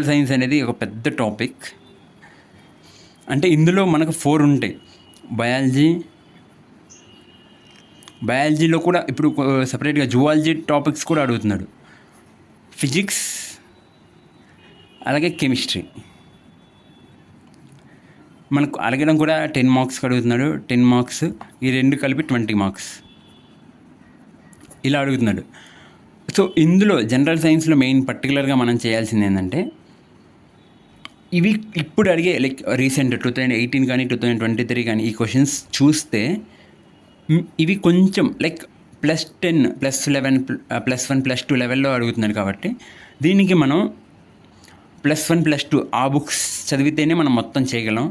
Science అనేది ఒక పెద్ద టాపిక్. అంటే ఇందులో మనకు 4 ఉంటాయి. బయాలజీలో కూడా ఇప్పుడు సపరేట్గా జువాలజీ టాపిక్స్ కూడా అడుగుతున్నాడు. ఫిజిక్స్ అలాగే కెమిస్ట్రీ మనకు అడగడం కూడా 10 మార్క్స్కి అడుగుతున్నాడు. 10 మార్క్స్, ఈ 2 కలిపి 20 మార్క్స్ ఇలా అడుగుతున్నాడు. సో ఇందులో జనరల్ సైన్స్లో మెయిన్ పర్టికులర్గా మనం చేయాల్సింది ఏంటంటే, ఇవి ఇప్పుడు అడిగే లైక్ రీసెంట్ 2018 కానీ 2023 కానీ ఈ క్వశ్చన్స్ చూస్తే ఇవి కొంచెం లైక్ +10, +11, +1, +2 లెవెల్లో అడుగుతున్నాడు. కాబట్టి దీనికి మనం +1, +2 ఆ బుక్స్ చదివితేనే మనం మొత్తం చేయగలం.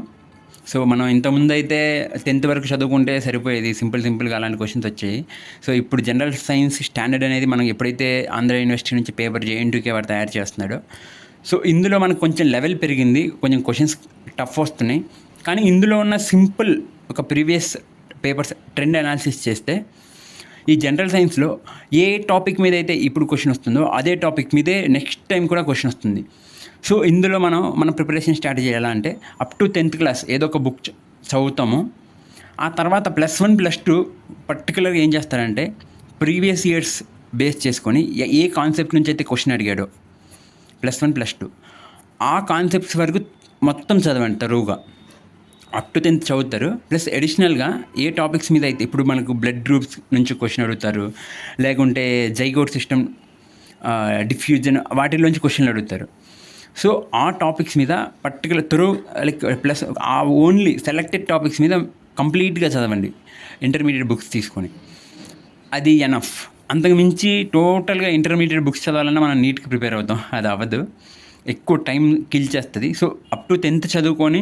సో మనం ఇంతకుముందు అయితే 10th వరకు చదువుకుంటే సరిపోయేది, సింపుల్గా అలాంటి క్వశ్చన్స్ వచ్చాయి. సో ఇప్పుడు జనరల్ సైన్స్ స్టాండర్డ్ అనేది మనం ఎప్పుడైతే ఆంధ్ర యూనివర్సిటీ నుంచి పేపర్ JNTK వాడు తయారు చేస్తున్నాడో, సో ఇందులో మనకు కొంచెం లెవెల్ పెరిగింది, కొంచెం క్వశ్చన్స్ టఫ్ వస్తున్నాయి. కానీ ఇందులో ఉన్న సింపుల్ ఒక ప్రీవియస్ పేపర్స్ ట్రెండ్ అనాలిసిస్ చేస్తే ఈ జనరల్ సైన్స్లో ఏ టాపిక్ మీద అయితే ఇప్పుడు క్వశ్చన్ వస్తుందో అదే టాపిక్ మీదే నెక్స్ట్ టైం కూడా క్వశ్చన్ వస్తుంది. సో ఇందులో మన ప్రిపరేషన్ స్ట్రాటజీ ఎలా అంటే, అప్ టు 10th క్లాస్ ఏదో ఒక బుక్ చదువుతాము. ఆ తర్వాత +1, +2 పర్టికులర్గా ఏం చేస్తారంటే, ప్రీవియస్ ఇయర్స్ బేస్ చేసుకొని ఏ కాన్సెప్ట్ నుంచి అయితే క్వశ్చన్ అడిగాడో +1, +2 ఆ కాన్సెప్ట్స్ వరకు మొత్తం చదవండి తరువుగా. అప్ టు 10th చదువుతారు. ప్లస్ అడిషనల్గా ఏ టాపిక్స్ మీద అయితే ఇప్పుడు మనకు బ్లడ్ గ్రూప్స్ నుంచి క్వశ్చన్ అడుగుతారు, లేకుంటే జైగోట్ సిస్టమ్, డిఫ్యూజన్ వాటిలోంచి క్వశ్చన్లు అడుగుతారు. సో ఆ టాపిక్స్ మీద పర్టికులర్ లైక్ ప్లస్ ఆ ఓన్లీ సెలెక్టెడ్ టాపిక్స్ మీద కంప్లీట్గా చదవండి ఇంటర్మీడియట్ బుక్స్ తీసుకొని. అది ఎనఫ్. అంతకుమించి టోటల్గా ఇంటర్మీడియట్ బుక్స్ చదవాలన్నా మనం నీట్గా ప్రిపేర్ అవుతాం, అది అవ్వదు, ఎక్కువ టైం కిల్ చేస్తుంది. సో అప్ టు 10th చదువుకొని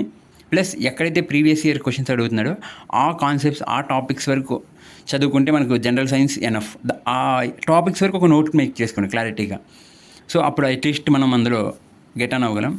ప్లస్ ఎక్కడైతే ప్రీవియస్ ఇయర్ క్వశ్చన్స్ అడుగుతున్నాడో ఆ కాన్సెప్ట్స్ ఆ టాపిక్స్ వరకు చదువుకుంటే మనకు జనరల్ సైన్స్ ఎనఫ్. ఆ టాపిక్స్ వరకు ఒక నోట్ మేక్ చేసుకోండి క్లారిటీగా. సో అప్పుడు అట్లీస్ట్ మనం అందులో గెట్ ఆన్ అవ్వగలం.